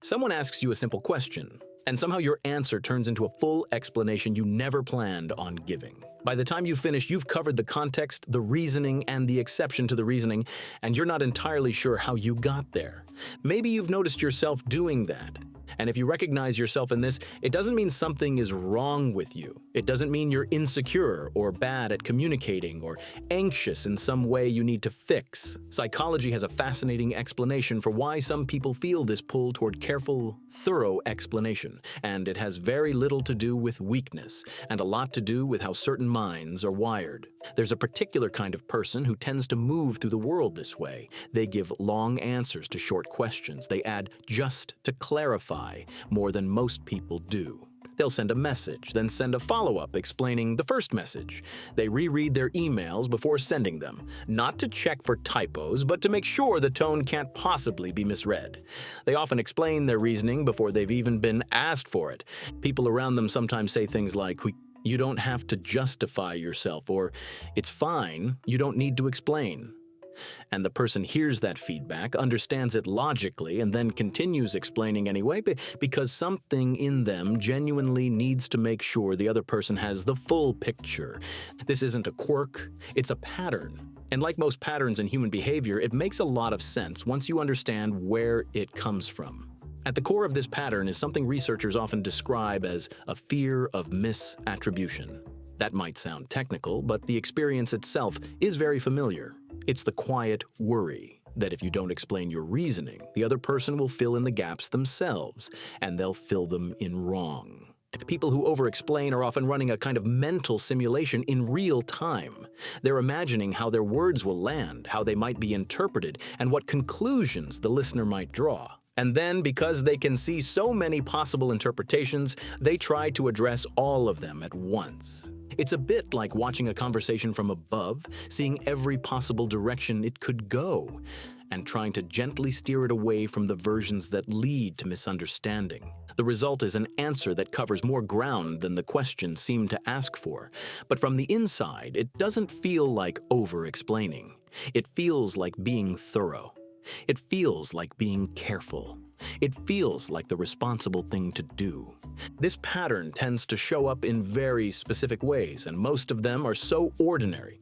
Someone asks you a simple question, and somehow your answer turns into a full explanation you never planned on giving. By the time you finish, you've covered the context, the reasoning, and the exception to the reasoning, and you're not entirely sure how you got there. Maybe you've noticed yourself doing that. And if you recognize yourself in this, it doesn't mean something is wrong with you. It doesn't mean you're insecure or bad at communicating or anxious in some way you need to fix. Psychology has a fascinating explanation for why some people feel this pull toward careful, thorough explanation, and it has very little to do with weakness and a lot to do with how certain minds are wired. There's a particular kind of person who tends to move through the world this way. They give long answers to short questions. They add just to clarify more than most people do. They'll send a message, then send a follow-up explaining the first message. They reread their emails before sending them, not to check for typos, but to make sure the tone can't possibly be misread. They often explain their reasoning before they've even been asked for it. People around them sometimes say things like, "You don't have to justify yourself," or "It's fine, you don't need to explain." And the person hears that feedback, understands it logically, and then continues explaining anyway because something in them genuinely needs to make sure the other person has the full picture. This isn't a quirk, it's a pattern. And like most patterns in human behavior, it makes a lot of sense once you understand where it comes from. At the core of this pattern is something researchers often describe as a fear of misattribution. That might sound technical, but the experience itself is very familiar. It's the quiet worry that if you don't explain your reasoning, the other person will fill in the gaps themselves, and they'll fill them in wrong. People who over-explain are often running a kind of mental simulation in real time. They're imagining how their words will land, how they might be interpreted, and what conclusions the listener might draw. And then, because they can see so many possible interpretations, they try to address all of them at once. It's a bit like watching a conversation from above, seeing every possible direction it could go, and trying to gently steer it away from the versions that lead to misunderstanding. The result is an answer that covers more ground than the question seemed to ask for. But from the inside, it doesn't feel like over-explaining. It feels like being thorough. It feels like being careful. It feels like the responsible thing to do. This pattern tends to show up in very specific ways, and most of them are so ordinary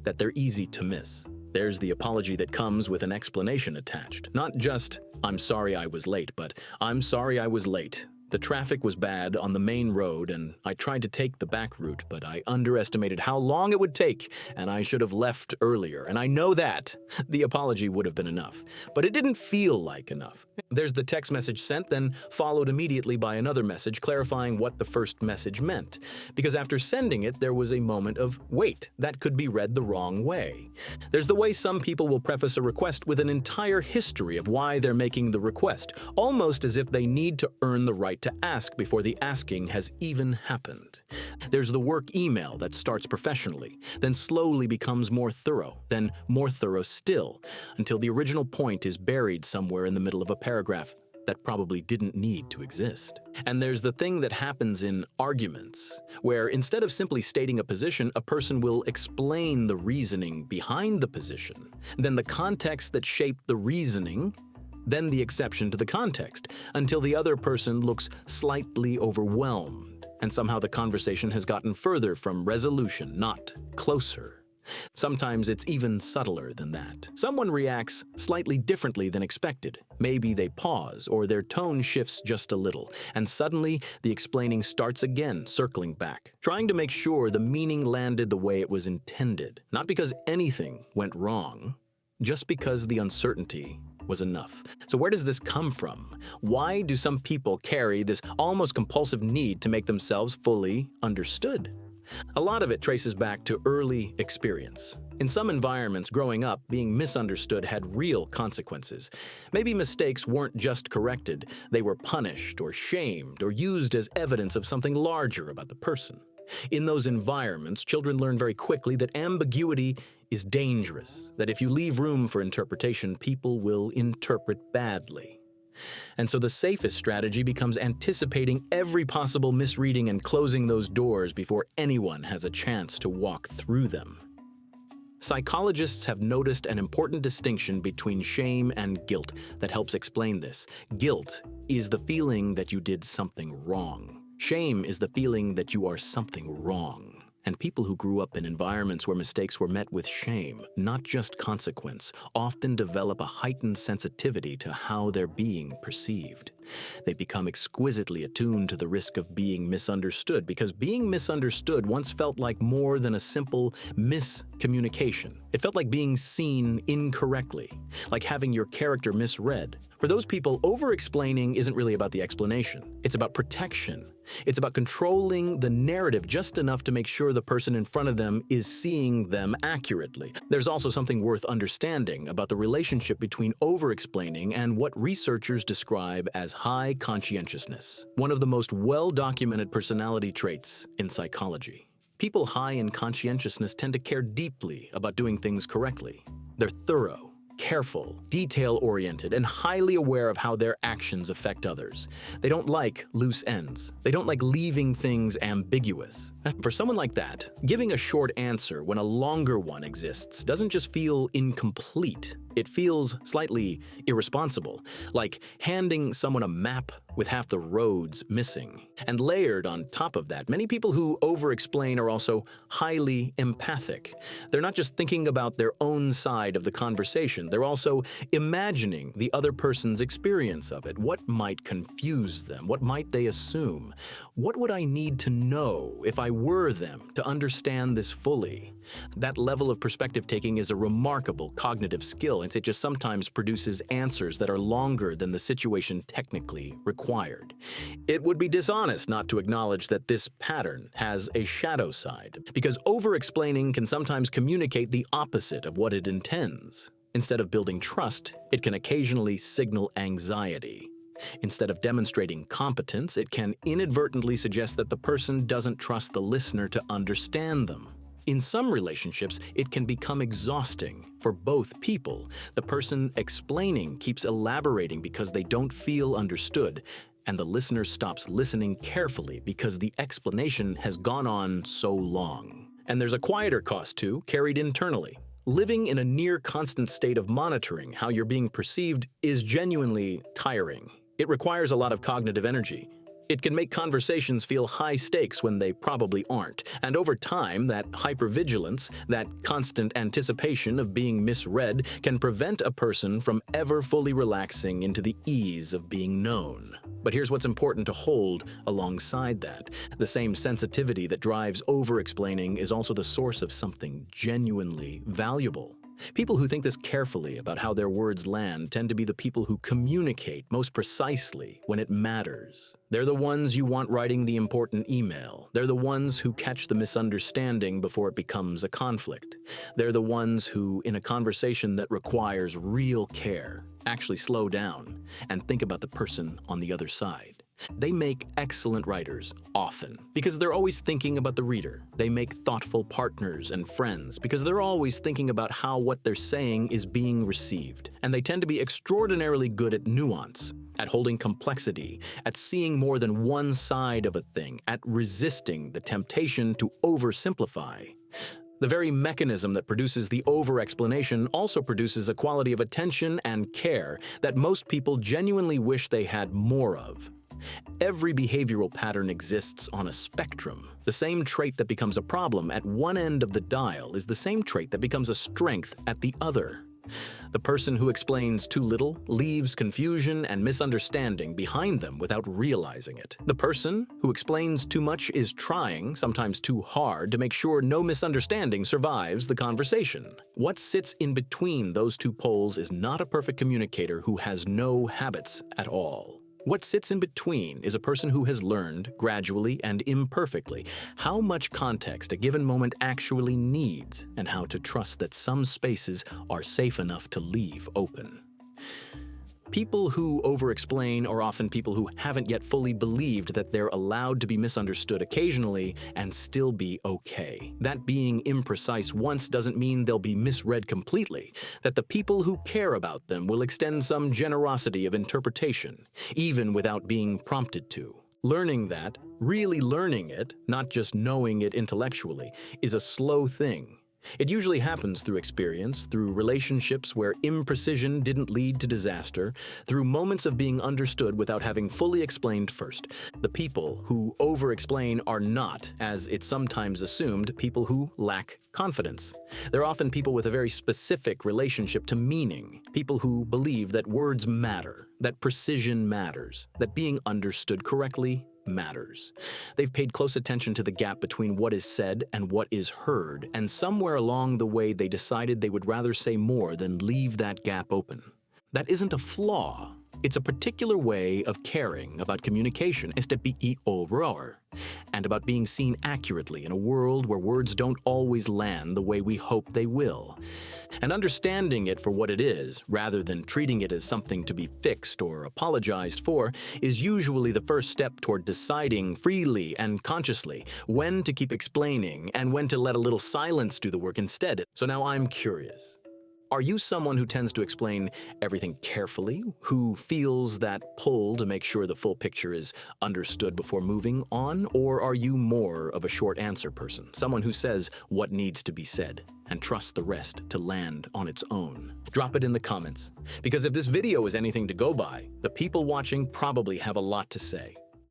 that they're easy to miss. There's the apology that comes with an explanation attached. Not just, "I'm sorry I was late," but "I'm sorry I was late. The traffic was bad on the main road, and I tried to take the back route, but I underestimated how long it would take, and I should have left earlier, and I know that." The apology would have been enough, but it didn't feel like enough. There's the text message sent, then followed immediately by another message clarifying what the first message meant, because after sending it, there was a moment of, wait, that could be read the wrong way. There's the way some people will preface a request with an entire history of why they're making the request, almost as if they need to earn the right to ask before the asking has even happened. There's the work email that starts professionally, then slowly becomes more thorough, then more thorough still, until the original point is buried somewhere in the middle of a paragraph that probably didn't need to exist. And there's the thing that happens in arguments, where instead of simply stating a position, a person will explain the reasoning behind the position, then the context that shaped the reasoning, then the exception to the context, until the other person looks slightly overwhelmed, and somehow the conversation has gotten further from resolution, not closer. Sometimes it's even subtler than that. Someone reacts slightly differently than expected. Maybe they pause, or their tone shifts just a little, and suddenly the explaining starts again, circling back, trying to make sure the meaning landed the way it was intended, not because anything went wrong, just because the uncertainty was enough. So where does this come from? Why do some people carry this almost compulsive need to make themselves fully understood? A lot of it traces back to early experience. In some environments growing up, being misunderstood had real consequences. Maybe mistakes weren't just corrected, they were punished or shamed or used as evidence of something larger about the person. In those environments, children learn very quickly that ambiguity is dangerous, that if you leave room for interpretation, people will interpret badly. And so the safest strategy becomes anticipating every possible misreading and closing those doors before anyone has a chance to walk through them. Psychologists have noticed an important distinction between shame and guilt that helps explain this. Guilt is the feeling that you did something wrong. Shame is the feeling that you are something wrong. And people who grew up in environments where mistakes were met with shame, not just consequence, often develop a heightened sensitivity to how they're being perceived. They become exquisitely attuned to the risk of being misunderstood because being misunderstood once felt like more than a simple miscommunication. It felt like being seen incorrectly, like having your character misread. For those people, over-explaining isn't really about the explanation. It's about protection. It's about controlling the narrative just enough to make sure the person in front of them is seeing them accurately. There's also something worth understanding about the relationship between over-explaining and what researchers describe as high conscientiousness, one of the most well-documented personality traits in psychology. People high in conscientiousness tend to care deeply about doing things correctly. They're thorough, careful, detail-oriented, and highly aware of how their actions affect others. They don't like loose ends. They don't like leaving things ambiguous. For someone like that, giving a short answer when a longer one exists doesn't just feel incomplete. It feels slightly irresponsible, like handing someone a map with half the roads missing. And layered on top of that, many people who over-explain are also highly empathic. They're not just thinking about their own side of the conversation, they're also imagining the other person's experience of it. What might confuse them? What might they assume? What would I need to know if I were them to understand this fully? That level of perspective taking is a remarkable cognitive skill, and it just sometimes produces answers that are longer than the situation technically required. It would be dishonest not to acknowledge that this pattern has a shadow side, because over-explaining can sometimes communicate the opposite of what it intends. Instead of building trust, it can occasionally signal anxiety. Instead of demonstrating competence, it can inadvertently suggest that the person doesn't trust the listener to understand them. In some relationships, it can become exhausting for both people. The person explaining keeps elaborating because they don't feel understood, and the listener stops listening carefully because the explanation has gone on so long. And there's a quieter cost too, carried internally. Living in a near-constant state of monitoring how you're being perceived is genuinely tiring. It requires a lot of cognitive energy. It can make conversations feel high stakes when they probably aren't, and over time, that hypervigilance, that constant anticipation of being misread, can prevent a person from ever fully relaxing into the ease of being known. But here's what's important to hold alongside that. The same sensitivity that drives over-explaining is also the source of something genuinely valuable. People who think this carefully about how their words land tend to be the people who communicate most precisely when it matters. They're the ones you want writing the important email. They're the ones who catch the misunderstanding before it becomes a conflict. They're the ones who, in a conversation that requires real care, actually slow down and think about the person on the other side. They make excellent writers, often, because they're always thinking about the reader. They make thoughtful partners and friends, because they're always thinking about how what they're saying is being received. And they tend to be extraordinarily good at nuance, at holding complexity, at seeing more than one side of a thing, at resisting the temptation to oversimplify. The very mechanism that produces the over-explanation also produces a quality of attention and care that most people genuinely wish they had more of. Every behavioral pattern exists on a spectrum. The same trait that becomes a problem at one end of the dial is the same trait that becomes a strength at the other. The person who explains too little leaves confusion and misunderstanding behind them without realizing it. The person who explains too much is trying, sometimes too hard, to make sure no misunderstanding survives the conversation. What sits in between those two poles is not a perfect communicator who has no habits at all. What sits in between is a person who has learned, gradually and imperfectly, how much context a given moment actually needs and how to trust that some spaces are safe enough to leave open. People who over-explain are often people who haven't yet fully believed that they're allowed to be misunderstood occasionally and still be okay. That being imprecise once doesn't mean they'll be misread completely, that the people who care about them will extend some generosity of interpretation, even without being prompted to. Learning that, really learning it, not just knowing it intellectually, is a slow thing. It usually happens through experience, through relationships where imprecision didn't lead to disaster, through moments of being understood without having fully explained first. The people who over-explain are not, as it's sometimes assumed, people who lack confidence. They're often people with a very specific relationship to meaning, people who believe that words matter, that precision matters, that being understood correctly matters. They've paid close attention to the gap between what is said and what is heard, and somewhere along the way they decided they would rather say more than leave that gap open. That isn't a flaw. It's a particular way of caring about communication, and about being seen accurately in a world where words don't always land the way we hope they will. And understanding it for what it is, rather than treating it as something to be fixed or apologized for, is usually the first step toward deciding freely and consciously when to keep explaining and when to let a little silence do the work instead. So now I'm curious. Are you someone who tends to explain everything carefully, who feels that pull to make sure the full picture is understood before moving on, or are you more of a short answer person, someone who says what needs to be said and trusts the rest to land on its own? Drop it in the comments, because if this video is anything to go by, the people watching probably have a lot to say.